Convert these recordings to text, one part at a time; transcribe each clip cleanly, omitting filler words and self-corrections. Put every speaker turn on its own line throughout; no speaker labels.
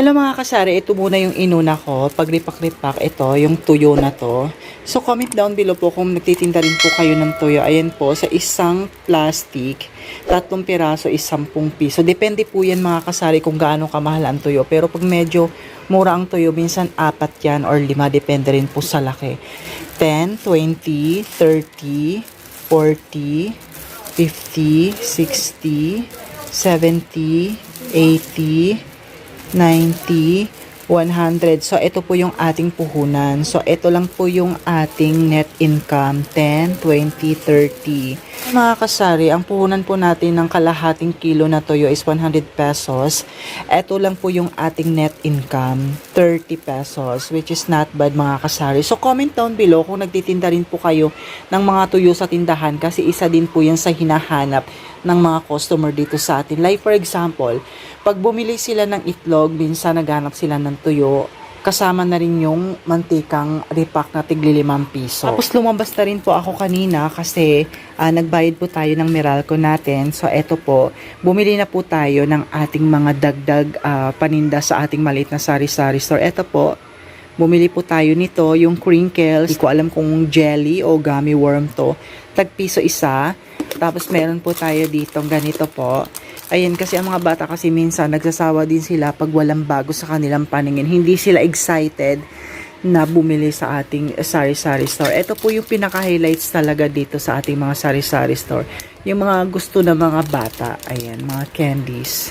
Hello mga kasari, ito muna yung inuna ko. Pag-ripak-ripak, ito, yung tuyo na to. So comment down below po kung nagtitinda rin po kayo ng tuyo. Ayan po, sa isang plastic, 3 piraso is 10 piso. Depende po yan mga kasari kung gaano kamahal ang tuyo. Pero pag medyo mura ang tuyo, minsan 4 yan or 5, depende rin po sa laki. 10, 20, 30, 40, 50, 60, 70, 80, 90, 100. So, ito po yung ating puhunan. So, ito lang po yung ating net income. 10, 20, 30. Mga kasari, ang puhunan po natin ng kalahating kilo na toyo is 100 pesos. Ito lang po yung ating net income. 30 pesos, which is not bad mga kasari. So, comment down below kung nagtitinda rin po kayo ng mga tuyo sa tindahan kasi isa din po yan sa hinahanap ng mga customer dito sa atin. Like for example, pag bumili sila ng itlog, minsan naghanap sila ng tuyo, kasama na rin yung mantikang ripak na tigli 5 piso. Tapos lumabas na rin po ako kanina kasi nagbayad po tayo ng Meralco natin. So eto po, bumili na po tayo ng ating mga dagdag paninda sa ating maliit na sari-sari store. Eto po, bumili po tayo nito, yung crinkles. Hindi ko alam kung jelly o gummy worm to. Tag-piso isa. Tapos meron po tayo dito ganito po. Ayan, kasi ang mga bata kasi minsan nagsasawa din sila pag walang bago sa kanilang paningin. Hindi sila excited na bumili sa ating sari-sari store. Ito po yung pinaka-highlights talaga dito sa ating mga sari-sari store. Yung mga gusto ng mga bata. Ayan, mga candies.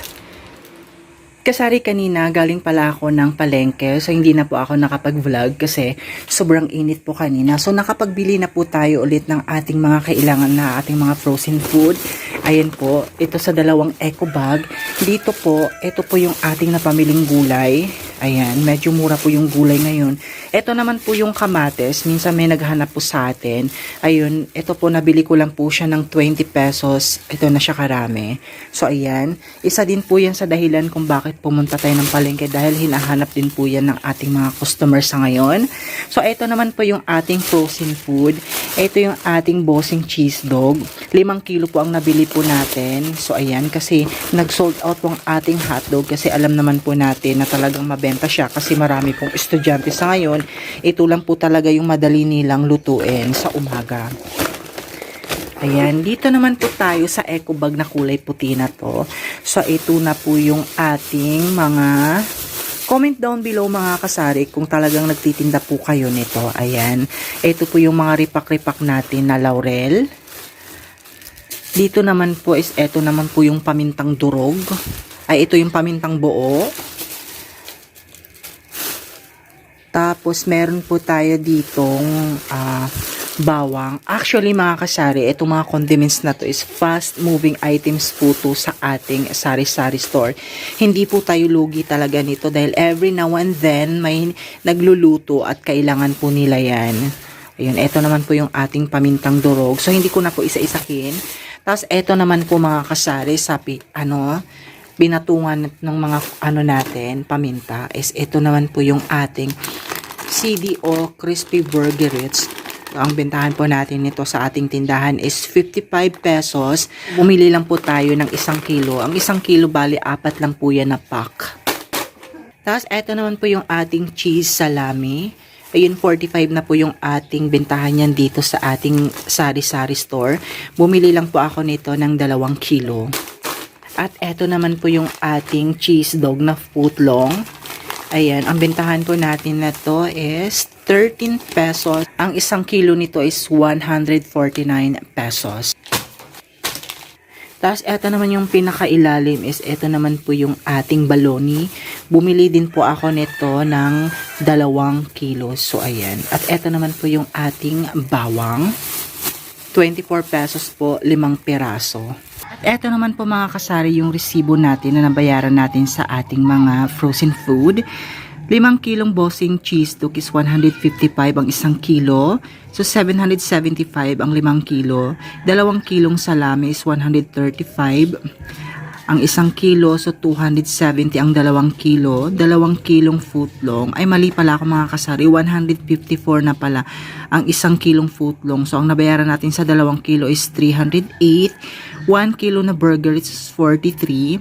Kasari kanina, galing pala ako ng palengke. So, hindi na po ako nakapag-vlog kasi sobrang init po kanina. So, nakapagbili na po tayo ulit ng ating mga kailangan na ating mga frozen food. Ayan po, ito sa 2 eco bag. Dito po, ito po yung ating napamiling gulay. Ayan, medyo mura po yung gulay ngayon. Ito naman po yung kamates. Minsan may naghanap po sa atin. Ayun, ito po nabili ko lang po siya ng 20 pesos. Ito na siya karami. So, ayan. Isa din po yan sa dahilan kung bakit pumunta tayo ng palengke dahil hinahanap din po yan ng ating mga customers sa ngayon. So, ito naman po yung ating frozen food. Ito yung ating bossing cheese dog. 5 kilo po ang nabili po natin. So, ayan. Kasi nag-sold out po ang ating hotdog kasi alam naman po natin na talagang mabenta siya kasi marami pong estudyante sa ngayon. Ito lang po talaga yung madali nilang lutuin sa umaga. Ayan, dito naman po tayo sa eco bag na kulay puti na to. So, ito na po yung ating mga... Comment down below mga kasari kung talagang nagtitinda po kayo nito. Ayan, ito po yung mga ripak-ripak natin na laurel. Dito naman po is ito naman po yung pamintang durog. Ay, ito yung pamintang buo. Tapos, meron po tayo ditong bawang. Actually, mga kasari, itong mga condiments na to is fast-moving items po to sa ating sari-sari store. Hindi po tayo lugi talaga nito dahil every now and then may nagluluto at kailangan po nila yan. Ayun, ito naman po yung ating pamintang durog. So, hindi ko na po isa-isahin. Tapos, ito naman po mga kasari sa binatungan ng mga natin, paminta, is ito naman po yung ating CDO Crispy Burgerits. Ang bentahan po natin nito sa ating tindahan is 55 pesos. Bumili lang po tayo ng 1 kilo. Ang 1 kilo bali 4 lang po yan na pack. Tapos ito naman po yung ating cheese salami. Ayun, 45 na po yung ating bentahan yan dito sa ating sari-sari store. Bumili lang po ako nito ng 2 kilo. At eto naman po yung ating cheese dog na footlong. Ayan, ang bentahan po natin na to is 13 pesos. Ang 1 kilo nito is 149 pesos. Tapos eto naman yung pinakailalim is eto naman po yung ating baloney. Bumili din po ako nito ng 2 kilos. So ayan. At eto naman po yung ating bawang. 24 pesos po, 5 piraso. Eto naman po mga kasari yung resibo natin na nabayaran natin sa ating mga frozen food. 5 kilong bossing cheese dog is 155 ang 1 kilo. So 775 ang 5 kilo. 2 kilong salami is 135 ang 1 kilo. So 270 ang 2 kilo. 2 kilong footlong. Ay mali pala ako mga kasari. 154 na pala ang 1 kilong footlong. So ang nabayaran natin sa 2 kilo is 308. 1 kilo na burger is 43.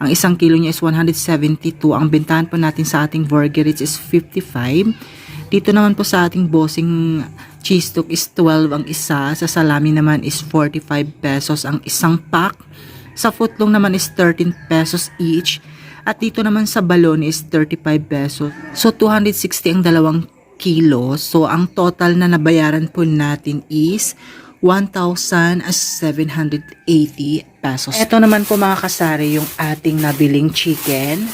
Ang isang kilo niya is 172. Ang bentahan po natin sa ating burger is 55. Dito naman po sa ating bossing cheese took is 12 ang isa. Sa salami naman is 45 pesos ang isang pack. Sa footlong naman is 13 pesos each. At dito naman sa balon is 35 pesos. So 260 ang dalawang kilo. So ang total na nabayaran po natin is 1,780 pesos. Ito naman po mga kasari yung ating nabiling chicken.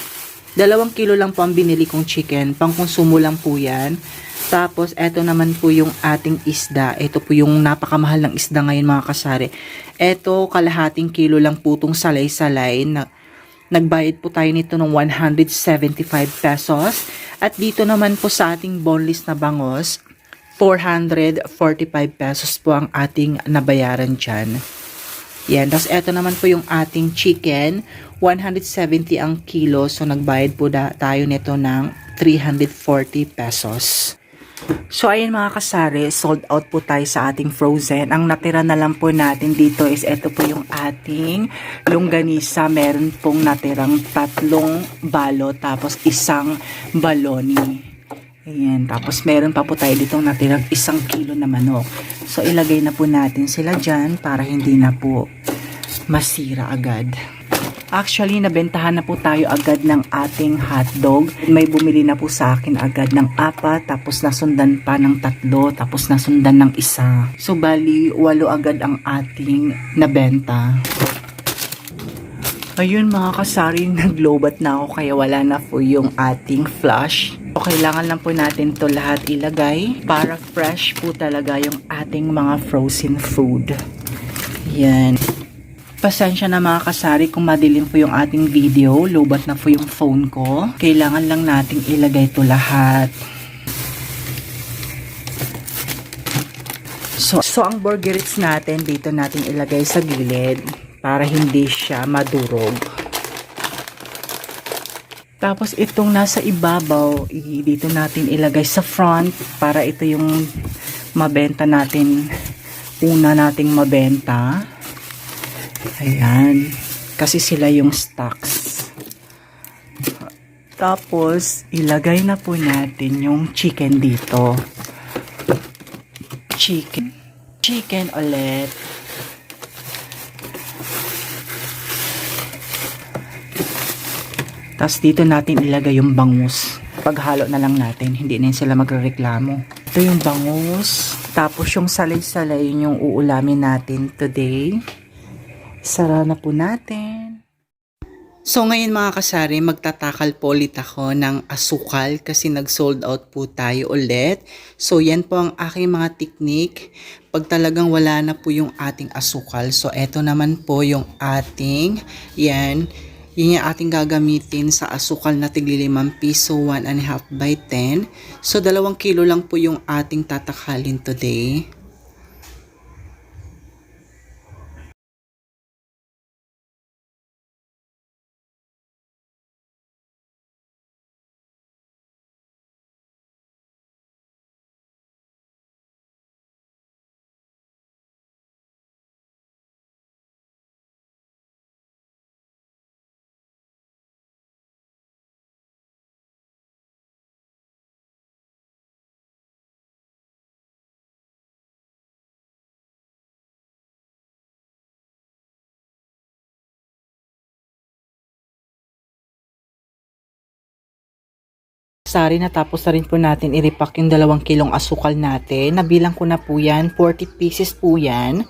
2 kilo lang po ang binili kong chicken. Pangkonsumo lang po yan. Tapos, eto naman po yung ating isda. Ito po yung napakamahal ng isda ngayon mga kasari. Eto, kalahating kilo lang po itong salay-salay. Nagbayad po tayo nito ng 175 pesos. At dito naman po sa ating boneless na bangos, 445 pesos po ang ating nabayaran dyan. Yan. Tapos, eto naman po yung ating chicken. 170 ang kilo. So, nagbayad po tayo nito ng 340 pesos. So, ayun mga kasari, sold out po tayo sa ating frozen. Ang natira na lang po natin dito is ito po yung ating longganisa. Meron pong natirang 3 balo tapos isang baloni. Ayan, tapos meron pa po tayo ditong natirang 1 kilo na manok. So, ilagay na po natin sila dyan para hindi na po masira agad. Actually, nabentahan na po tayo agad ng ating hotdog. May bumili na po sa akin agad ng 4, tapos nasundan pa ng 3, tapos nasundan ng 1. So, bali, 8 agad ang ating nabenta. Ayun mga kasari, naglobat na ako kaya wala na po yung ating flush. So, kailangan lang po natin to lahat ilagay para fresh po talaga yung ating mga frozen food. Yan. Pasensya na mga kasari kung madilim po yung ating video. Lobat na po yung phone ko. Kailangan lang nating ilagay to lahat. So ang burgerits natin, dito natin ilagay sa gilid para hindi siya madurog. Tapos itong nasa ibabaw, dito natin ilagay sa front para ito yung mabenta natin. Una nating mabenta. Ayan. Kasi sila yung stocks. Tapos, ilagay na po natin yung chicken dito. Chicken ulit. Tapos dito natin ilagay yung bangus. Paghalo na lang natin, hindi na sila magrereklamo. Ito yung bangus. Tapos yung salay-salay, yun yung uulamin natin today. Sara na po natin. So ngayon mga kasari, magtatakal po ulit ako ng asukal kasi nag-sold out po tayo ulit. So yan po ang aking mga technique pag talagang wala na po yung ating asukal. So eto naman po yung ating, yan yung ating gagamitin sa asukal na tigli 5 piso, 1.5 by 10. So 2 kilo lang po yung ating tatakalin today. Sari, natapos na rin po natin i-repack yung 2 kilong asukal natin. Nabilang ko na po yan. 40 pieces po yan.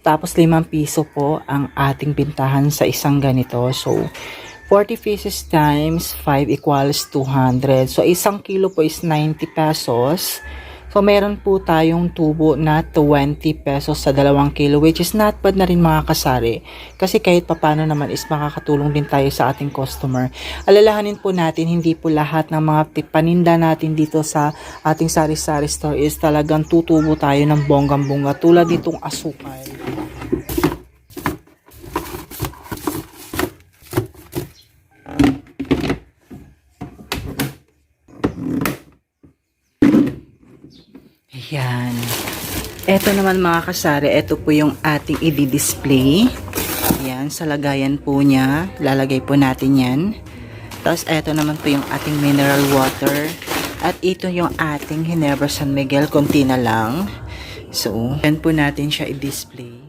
Tapos 5 piso po ang ating bintahan sa isang ganito. So, 40 pieces times 5 equals 200. So, 1 kilo po is 90 pesos. So, meron po tayong tubo na 20 pesos sa 2 kilo, which is not bad na rin mga kasari. Kasi kahit papano naman is makakatulong din tayo sa ating customer. Alalahanin po natin, hindi po lahat ng mga paninda natin dito sa ating sari-sari store is talagang tutubo tayo ng bonggang-bongga tulad nitong asukal. Yan. Ito naman mga kasari, ito po yung ating i-display. Ayan, sa lagayan po niya. Lalagay po natin yan. Tapos, eto naman po yung ating mineral water. At ito yung ating Ginebra San Miguel. Konti na lang. So, yan po natin siya i-display.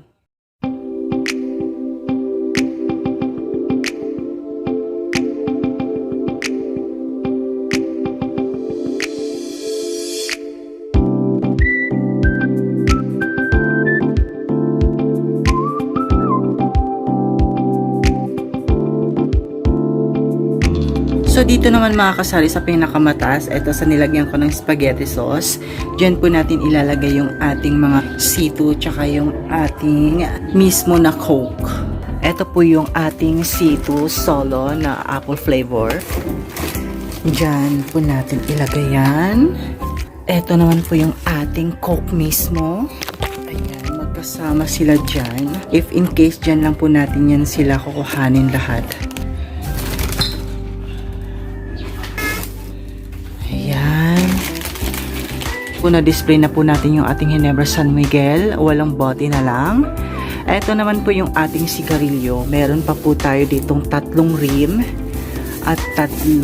So, dito naman mga kasari sa pinakamataas, ito sa nilagyan ko ng spaghetti sauce. Diyan po natin ilalagay yung ating mga C2 tsaka yung ating mismo na Coke. Ito po yung ating C2 solo na apple flavor. Diyan po natin ilagay yan. Ito naman po yung ating Coke mismo. Ayan, magkasama sila dyan. If in case dyan lang po natin yan sila kukuhanin lahat. Kung na-display na po natin yung ating Ginebra San Miguel, walang bote na lang. Ito naman po yung ating sigarilyo. Meron pa po tayo ditong 3 rim at 3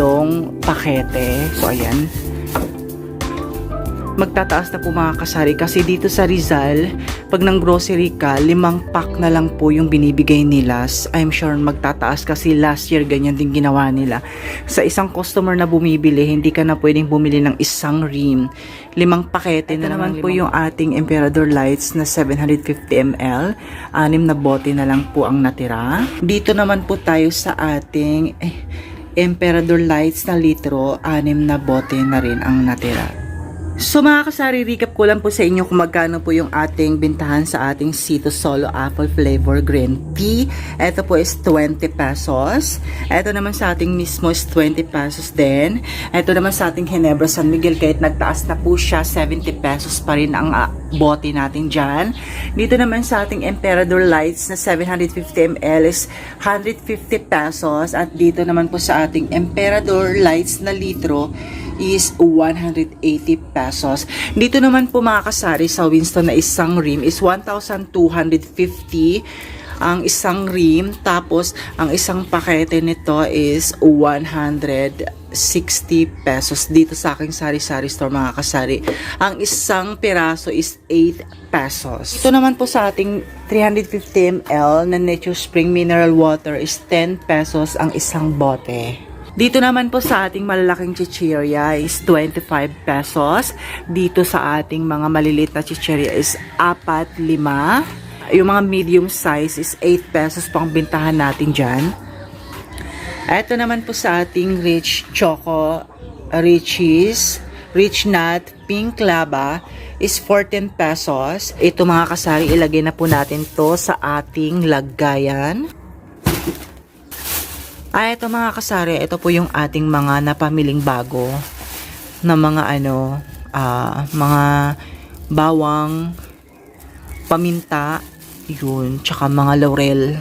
pakete. So, ayan. Magtataas na po mga kasari kasi dito sa Rizal, pag nang grocery ka, 5 pack na lang po yung binibigay nila. I'm sure magtataas kasi last year ganyan din ginawa nila. Sa isang customer na bumibili, hindi ka na pwedeng bumili ng isang rim. 5 pakete na naman po yung ating Emperador Lights na 750 ml. 6 na bote na lang po ang natira. Dito naman po tayo sa ating Emperador Lights na litro. 6 na bote na rin ang natira. So mga kasari, recap ko lang po sa inyo kung magkano po yung ating bintahan sa ating C2 Solo Apple Flavor Green Tea. Ito po is 20 pesos. Ito naman sa ating mismo is 20 pesos din. Ito naman sa ating Ginebra San Miguel, kahit nagtaas na po siya, 70 pesos pa rin ang bote natin dyan. Dito naman sa ating Emperador Lights na 750 ml is 150 pesos. At dito naman po sa ating Emperador Lights na litro is 180 pesos. Dito naman po mga kasari sa Winston na isang rim is 1,250 ang isang rim. Tapos ang isang pakete nito is 160 pesos dito sa aking sari-sari store mga kasari. Ang isang piraso is 8 pesos. Ito naman po sa ating 350 ml na Nature Spring Mineral Water is 10 pesos ang isang bote. Dito naman po sa ating malalaking chichirya is 25 pesos. Dito sa ating mga maliliit na chichirya is 4, 5. Yung mga medium size is 8 pesos pang bintahan natin dyan. Ito naman po sa ating Rich Choco, Richies, Rich Nut, Pink Laba is 14 pesos. Ito mga kasari, ilagay na po natin to sa ating lagayan. Ito mga kasari, ito po yung ating mga napamiling bago na mga mga bawang, paminta, yun, tsaka mga laurel.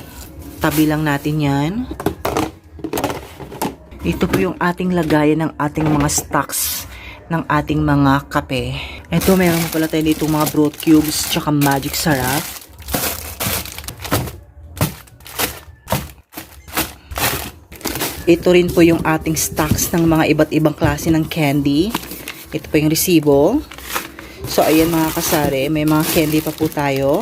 Tabi lang natin yan. Ito po yung ating lagayan ng ating mga stocks ng ating mga kape. Ito, meron po pala tayo dito mga broth cubes tsaka magic sarap. Ito rin po yung ating stocks ng mga iba't ibang klase ng candy. Ito po yung resibo. So, ayan mga kasari, may mga candy pa po tayo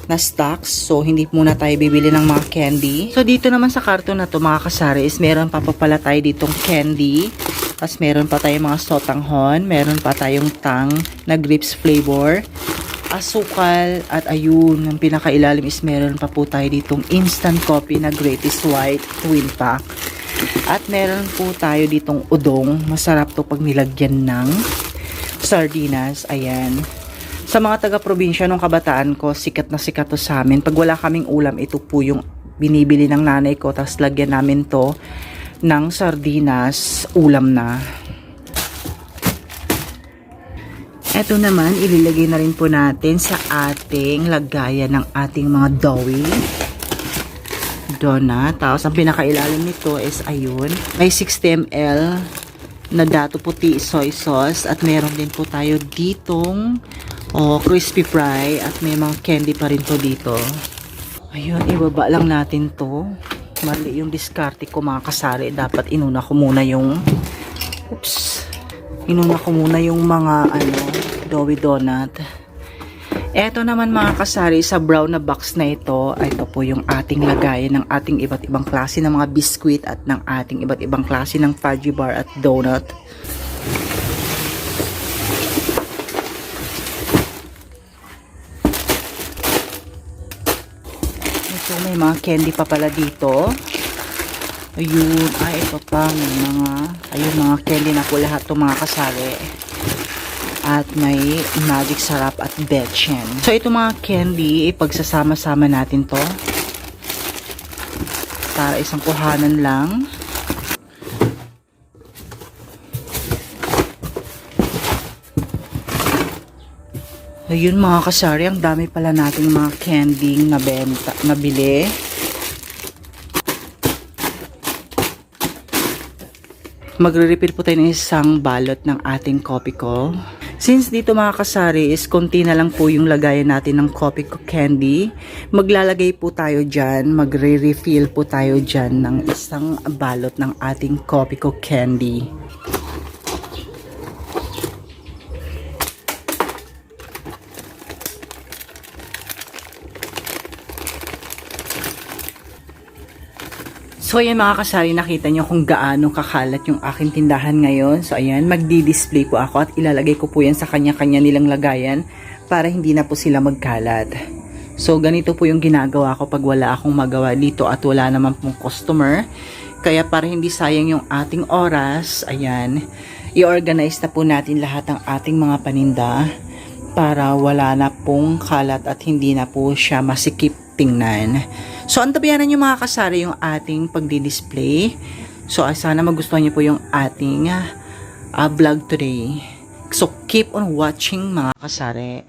na stocks. So, hindi muna tayo bibili ng mga candy. So, dito naman sa karton na to mga kasari is meron pa pala tayo ditong candy. Tapos, meron pa tayong mga sotanghon. Meron pa tayong tang na grapes flavor. Asukal. At ayun, ang pinakailalim is meron pa po tayo ditong instant coffee na Greatest White Twin Pack. At meron po tayo ditong udong. Masarap to pag nilagyan ng sardinas. Ayan. Sa mga taga-probinsya nung kabataan ko, sikat na sikat to sa amin. Pag wala kaming ulam, ito po yung binibili ng nanay ko. Tapos lagyan namin to ng sardinas, ulam na. Ito naman, ililagay na rin po natin sa ating lagayan ng ating mga doughy donut. Tapos, ang pinakailalim nito is, ayun, may 60 ml na dato puti soy sauce. At meron din po tayo ditong crispy fry. At may mga candy pa rin po dito. Ayun, ibaba lang natin to. Mali yung diskarte ko mga kasari. Dapat inuna ko muna yung mga doughy donut. Eto naman mga kasari, sa brown na box na ito, ito po yung ating lagayan ng ating iba't ibang klase ng mga biskwit at ng ating iba't ibang klase ng fudgy bar at donut. Ito, may mga candy pa pala dito. Ayun, ito pa, mga candy na po lahat to mga kasari. At may magic sarap at betchen. So ito mga candy, ipagsasama-sama natin to para isang kuhanan lang. Ayun mga kasari, ang dami pala nating mga candy na nabili. Magre-refill po tayo ng isang balot ng ating coffee ko. Since dito mga kasari is konti na lang po yung lagayan natin ng coffee ko candy, maglalagay po tayo dyan, magre-refill po tayo dyan ng isang balot ng ating coffee ko candy. So ayan mga kasari, nakita nyo kung gaano kakalat yung aking tindahan ngayon. So ayan, magdi-display po ako at ilalagay ko po yan sa kanya-kanya nilang lagayan para hindi na po sila magkalat. So ganito po yung ginagawa ko pag wala akong magawa dito at wala naman pong customer. Kaya para hindi sayang yung ating oras, ayan, i-organize na po natin lahat ng ating mga paninda para wala na pong kalat at hindi na po siya masikip tingnan. So, antabayanan nyo mga kasari yung ating pagdi-display. So, sana magustuhan nyo po yung ating vlog today. So, keep on watching mga kasari.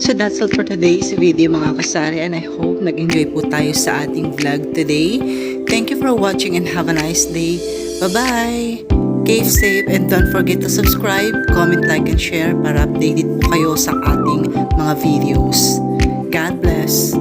So that's all for today's video mga kasari, and I hope nag-enjoy po tayo sa ating vlog today. Thank you for watching and have a nice day. Bye-bye! Keep safe and don't forget to subscribe, comment, like, and share para updated po kayo sa ating mga videos. God bless!